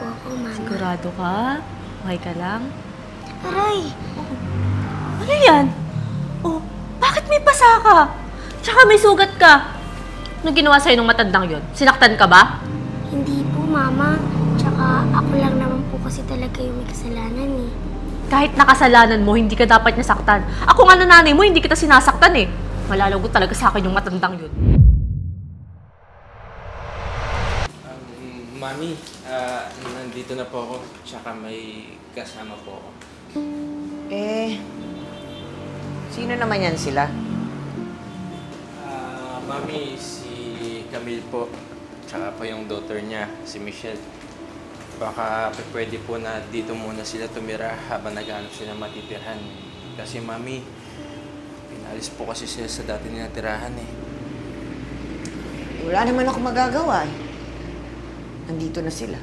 po ako, Mama. Sigurado ka? Okay ka lang? Aray! Oh. Ano yan? Oh, bakit may pasa ka? Tsaka may sugat ka. Anong ginawa sa'yo ng matandang yon? Sinaktan ka ba? Hindi po, Mama. Tsaka ako lang naman po kasi talaga yung may kasalanan eh. Kahit nakasalanan mo, hindi ka dapat nasaktan. Ako nga na nanay mo, hindi kita sinasaktan eh. Malalagot talaga sa akin yung matandang yun. Mami, nandito na po ako. Tsaka may kasama po ako. Sino naman yan sila? Mami, si Camille po. Tsaka po yung daughter niya, si Michelle. Baka pwede po na dito muna sila tumira habang naghanap sila matitirhan. Kasi Mami, pinalis po kasi sila sa dati nilang tirahan eh. Wala naman ako magagawa eh. Nandito na sila.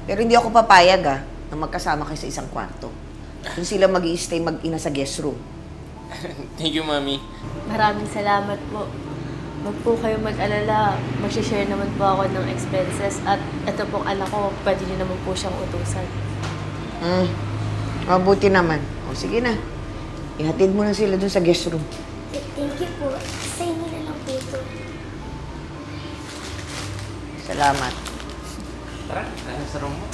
Pero hindi ako papayag na magkasama kayo sa isang kwarto. Kung sila mag-i-stay mag-ina sa guest room. Thank you, Mami. Maraming salamat po. Huwag po kayo mag-alala. Mag-share naman po ako ng expenses at ito pong anak ko, pwede niyo naman po siyang utusan. Mabuti naman. O sige na. Ihatid mo na sila dun sa guest room. Thank you po. Sa inyo na lang po ito. Salamat. Tara, sa room mo.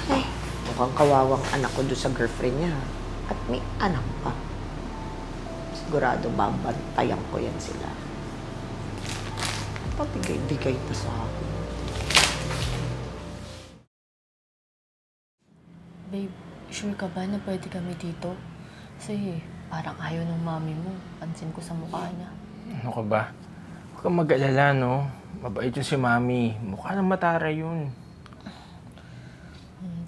Ay, mukhang kawawang anak ko doon sa girlfriend niya. At may anak pa. Sigurado babantayan ko yan sila. Pabigay-bigay pa sa akin. Babe, sure ka ba na pwede kami dito? Kasi parang ayaw ng mami mo. Pansin ko sa mukha niya. Ano ka ba? Huwag kang mag-alala, no? Mabait yun si Mami. Mukha nang matara yun.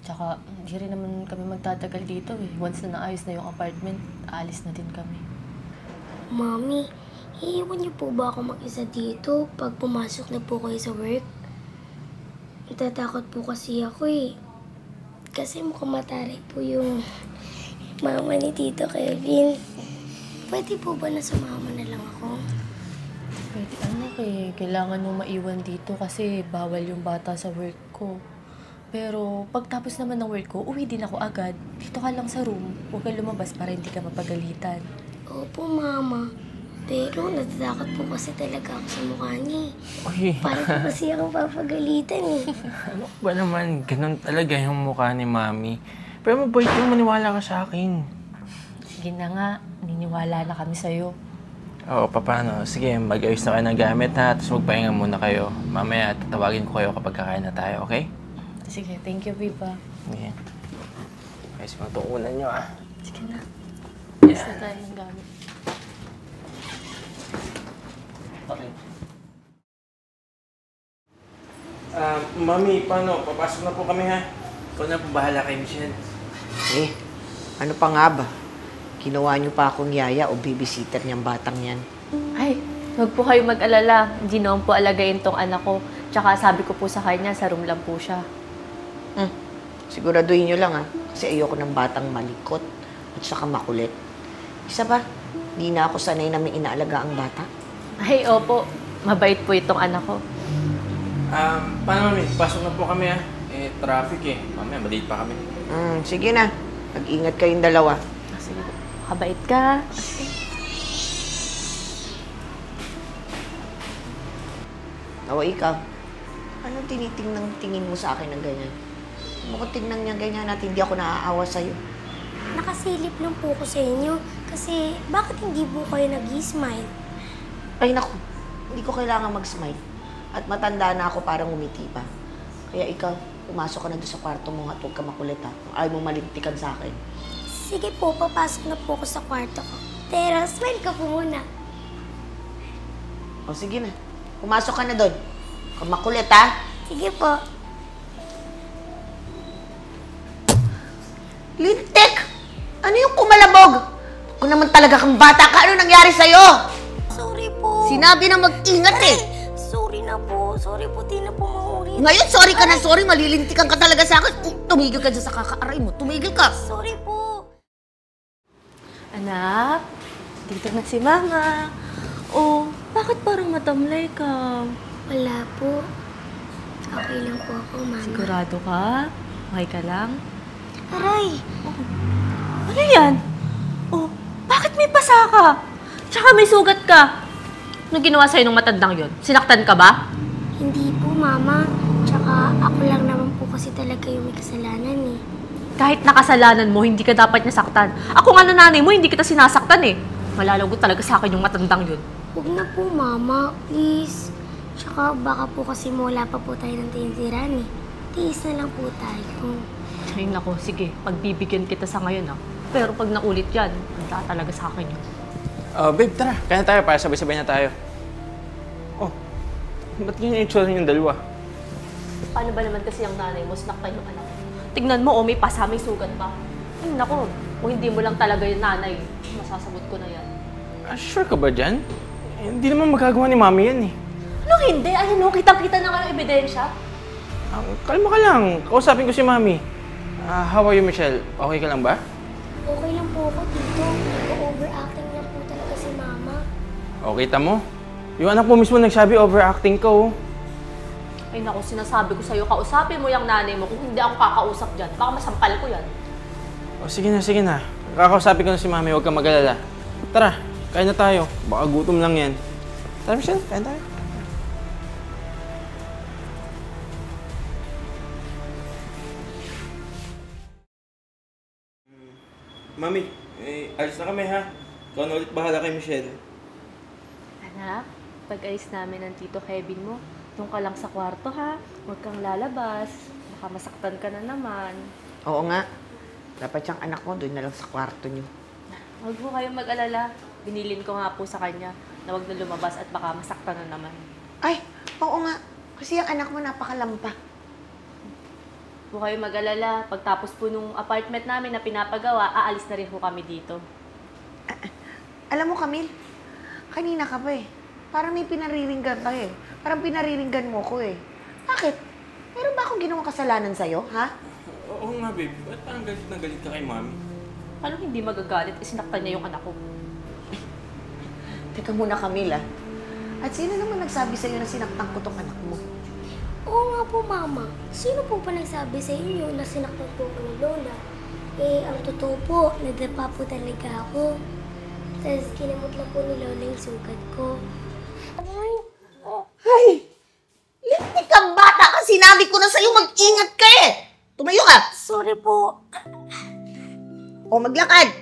Tsaka, hindi rin naman kami magtatagal dito eh. Once na naayos na yung apartment, aalis na din kami. Mami, iiwan niyo po ba ako mag-isa dito pag pumasok na po kayo sa work? Natatakot po kasi ako eh. Kasi mukhang mataray po yung mama ni Tito Kevin. Pwede po ba na sumama na lang ako? Pwede anak eh. Kailangan mo maiwan dito kasi bawal yung bata sa work ko. Pero pagtapos naman ng work ko, uwi din ako agad. Dito ka lang sa room. Huwag kang lumabas para hindi ka mapagalitan. Opo, Mama. Pero natatakot po kasi talaga ako sa mukha niya. Uy, Parang po kasi ako papagalitan eh. ano ba naman? Ganun talaga yung mukha ni Mami. Pero mabait yung maniwala ka sa akin. Sige na nga. Niniwala na kami sa'yo. Oo, paano? Sige, mag-ayos na kayo ng gamit ha. Tapos magpahinga muna kayo. Mamaya, tatawagin ko kayo kapag kakain na tayo, okay? Sige, thank you, Viva. Sige. Ayos mga tukunan nyo ah. Sige na. Yeah. Basta tayo ng gamit. Okay. Mami, paano? Papasok na po kami ha. Ikaw na po bahala kay Michelle. Ano pa nga ba? Ginawa niyo pa akong yaya o babysitter niyang batang yan. Ay, huwag po kayo mag-alala. Hindi naman po alagayin tong anak ko. Tsaka sabi ko po sa kanya, sa room lang po siya. Siguraduhin niyo lang kasi ayoko ng batang malikot at saka makulit. Isa pa, hindi na ako sanay na may inaalaga ang bata. Ay, opo. Mabait po itong anak ko. Paano mami? Pasok na po kami ha. Traffic eh. Mamaya, malate pa kami. Sige na, mag-ingat kayong dalawa. Sige po. Kabait ka. O ikaw, anong tingin mo sa akin ng ganyan? Mukhang tingnan niya ganyan at hindi ako naaawa sa'yo. Nakasilip lang po ko sa inyo. Kasi bakit hindi po kayo nag-smile? Ay naku, hindi ko kailangan mag-smile. At matanda na ako parang umiti pa. Kaya ikaw, pumasok ka na doon sa kwarto mo at huwag ka makulit ha. Kung ayaw mo malintikan sa akin. Sige po, papasok na po ako sa kwarto ko. Pero smile ka po muna. O sige na, pumasok ka na doon. Kung makulit ha. Sige po. Lintik! Ano yung kumalabog? Kung naman talaga kang bata ka, ano nangyari sa'yo? Sorry po. Sinabi na mag-ingat eh. Sorry na po. Sorry po, di na po maulit. Ngayon, sorry ka na sorry. Malilintikan ka talaga sa akin. Tumigil ka dyan sa kakaaray mo. Tumigil ka. Sorry po. Anak, dito na si Mama. Oh, bakit parang matamlay ka? Wala po. Okay lang po ako, Mama. Sigurado ka? Okay ka lang? Aray! Ano yan? Oh, bakit may pasa ka? Tsaka may sugat ka. Ano ginawa sa'yo ng matandang yon? Sinaktan ka ba? Hindi po, Mama. Tsaka ako lang naman po kasi talaga yung may kasalanan eh. Kahit nakasalanan mo, hindi ka dapat niya saktan. Ako nga na nanay mo, hindi kita sinasaktan eh. Malalagot talaga sa akin yung matandang yun. Huwag na po, Mama. Please. Tsaka baka po kasi wala pa po tayo ng tinitiran eh. Tiis na lang po tayo. Ay nako, sige. Pagbibigyan kita sa ngayon ah. Pero pag naulit yan, wala talaga sa akin yun. Babe, tara. Kaya tayo para sabay-sabay na tayo. Oh, ba't ganyan yung itsura niyong dalawa? Paano ba naman kasi yung nanay mo, sinaktan yung anak mo? Tignan mo, may pasa, may sugat pa. Ay nako, kung hindi mo lang talaga yung nanay, masasagot ko na yan. Sure ka ba dyan? Hindi naman magagawa ni Mami yan eh. Ano hindi? Ayun no, kitang-kita na nga yung ebidensya. Kalma ka lang. Kausapin ko si Mami. How are you, Michelle? Okay ka lang ba? Okay lang po ako dito. Overacting lang po talaga si Mama. Okay, tamo. Yung anak mo mismo nagsabi overacting ka, oh. Ay naku, sinasabi ko sa'yo, kausapin mo yung nanay mo. Kung hindi ako kakausap dyan, baka masampal ko yan. Sige na, sige na. Kakausapin ko na si Mami, huwag kang mag-alala. Tara, kain na tayo. Baka gutom lang yan. Tara, Michelle, kain tayo. Mami, alis na kami ha. Ikaw na ulit bahala kay Michelle. Anak, pag-ayos namin ng Tito Kevin mo, doon ka lang sa kwarto ha. Huwag kang lalabas. Baka masaktan ka na naman. Oo nga. Dapat yung anak mo doon na lang sa kwarto niyo. Huwag mo kayong mag-alala. Binilin ko nga po sa kanya na huwag na lumabas at baka masaktan na naman. Ay, oo nga. Kasi yung anak mo napakalampa. Huwag kayong mag-alala. Pagtapos po nung apartment namin na pinapagawa, aalis na rin po kami dito. Alam mo, Camille, kanina ka pa eh. Parang may pinariringgan ka eh. Parang pinariringgan mo ko eh. Bakit? Meron ba akong ginawang kasalanan sa'yo, ha? Oo nga, babe. Ba't parang galit na galit ka kay Mami? Paano hindi magagalit? Sinaktan niya yung anak ko. Teka muna, Camille, ah. At sino naman nagsabi sa'yo na sinaktan ko tong anak mo? Oo nga po, Mama. Sino po pa nagsabi sa inyo na sinaktan po ko ni Lola? Eh, ang totoo po, nadapa po talaga ako. Tapos kinamot lang po ni Lola yung sugat ko. Ay! Lintik kang bata ka! Sinabi ko na sa'yo, mag-ingat ka eh! Tumayo ka! Sorry po. O, maglakad!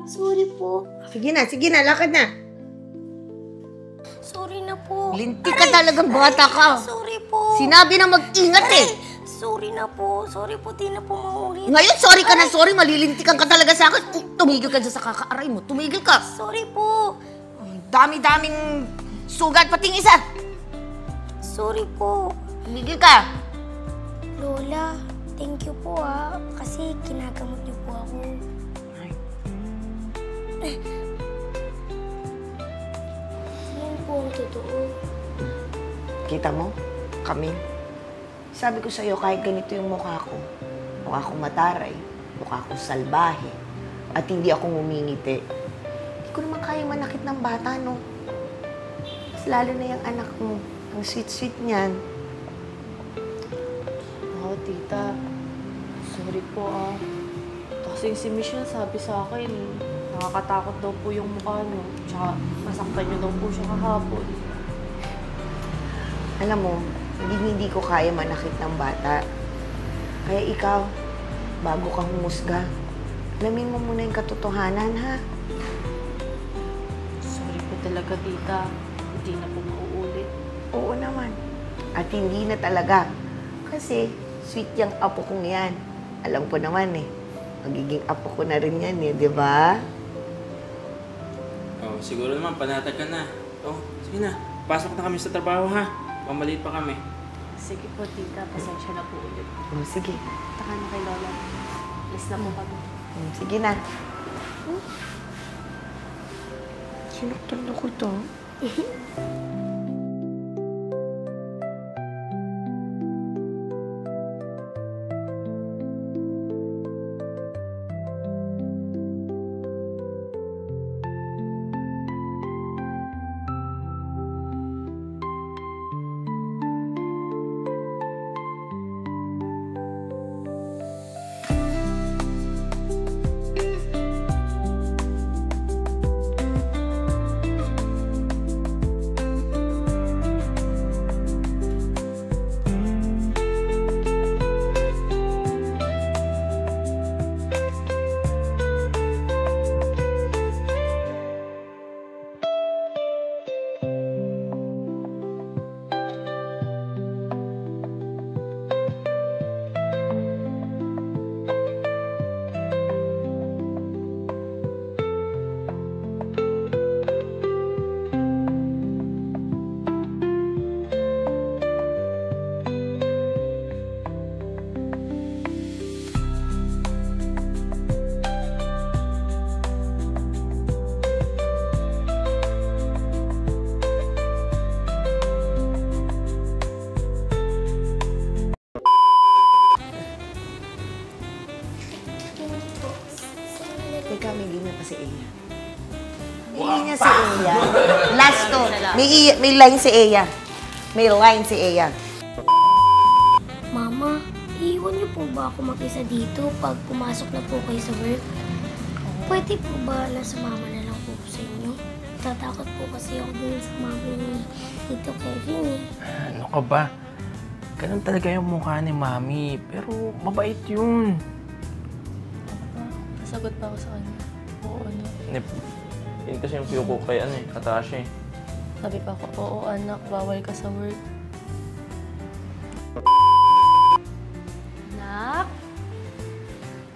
Sorry po. Sige na, lakad na. Sorry na po. Lintik ka talagang bata ka. Sorry po. Sinabi na mag-ingat eh. Sorry na po. Sorry po, di na po maulit. Ngayon, sorry ka na sorry. Malilintikan ka talaga sa akin. Tumigil ka dyan sa kakaaray mo. Tumigil ka. Sorry po. Ang dami-daming sugat, pating isa. Sorry po. Tumigil ka. Lola, thank you po kasi kinagamot niyo po ako. Yan po ang totoo. Kita mo, Camille? Sabi ko sa'yo, kahit ganito yung mukha ko, mukha akong mataray, mukha akong salbahe, at hindi ako ngumingiti, hindi ko naman kaya manakit ng bata, no? Mas lalo na yung anak mo. Ang sweet-sweet niyan. Oo, tita. Sorry po Kasi si Michelle sabi sa akin, nakakatakot daw po yung mukha niyo. Tsaka masaktan niyo daw po siya kahapon. Alam mo, hindi ko kaya manakit ng bata. Kaya ikaw, bago ka humusga, alamin mo muna yung katotohanan, ha? Sorry po talaga, tita. Hindi na po mauulit. Oo naman. At hindi na talaga. Kasi, sweet yung apo kong yan. Alam ko naman eh. Magiging apo ko na rin yan eh, di ba? Siguro naman, panatag ka na. Sige na. Pasok na kami sa trabaho, ha? Pamaliit pa kami. Sige po, tita. Pasensya na po ulit. Sige. Taka na kay Lola. Alis na po kami. Sige na. Sinuktan ako to. May line si Eya. May line si Eya. Mama, iiwan niyo po ba ako mag-isa dito pag pumasok na po kayo sa work? Pwede po ba nasa mama na lang po sa inyo? Tatakot po kasi ako dun sa mami ni Tito Kevin eh. Ano ka ba? Ganun talaga yung mukha ni Mami. Pero mabait yun. Nasagot pa ako sa kanya. Oo, anak. Yun kasi yung piyo ko kay Katasha eh. Sabi pa ako, oo anak, bawal ka sa work. Anak?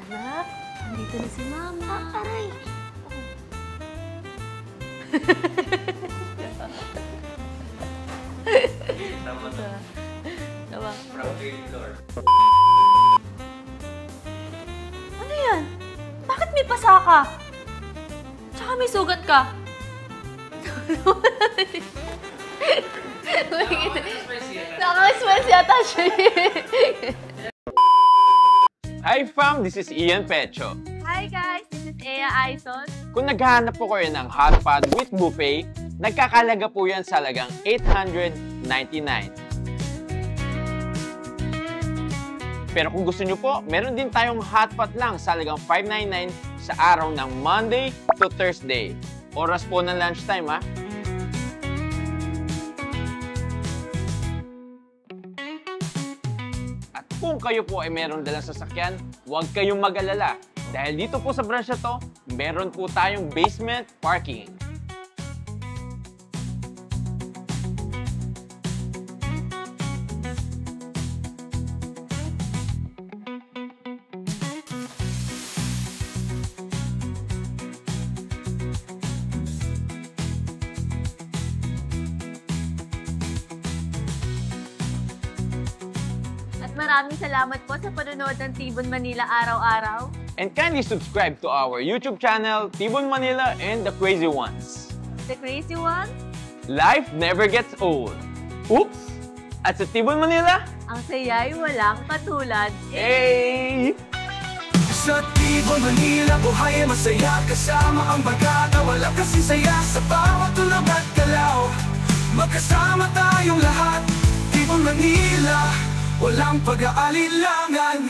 Anak? Nandito na si Mama. Aray! Diba? Ano yan? Bakit may pasa ka? Tsaka may sugat ka? Nakaka-express yata siya. Hi fam, this is Ian Pecho. Hi guys, this is Ea Aizon. Kung naghahanap po kayo ng hot pot with buffet, nagkakalaga po yan sa halagang $899. Pero kung gusto nyo po, meron din tayong hot pot lang sa halagang $599 sa araw ng Monday to Thursday. Oras po ng lunchtime, ha? At kung kayo po ay meron dalang sasakyan, huwag kayong mag-alala. Dahil dito po sa branch na to, meron po tayong basement parking. Maraming salamat po sa panonood ng Tibon Manila araw-araw. And kindly subscribe to our YouTube channel, Tibon Manila and The Crazy Ones. The Crazy Ones? Life never gets old. Oops! At sa Tibon Manila, ang saya'y walang katulad. hey! Sa Tibon Manila, buhay ay masaya. Kasama ang bagata, wala kasing saya. Sa bawat tulog at galaw, magkasama tayong lahat. Tibon Manila, walang pag-aalilangan.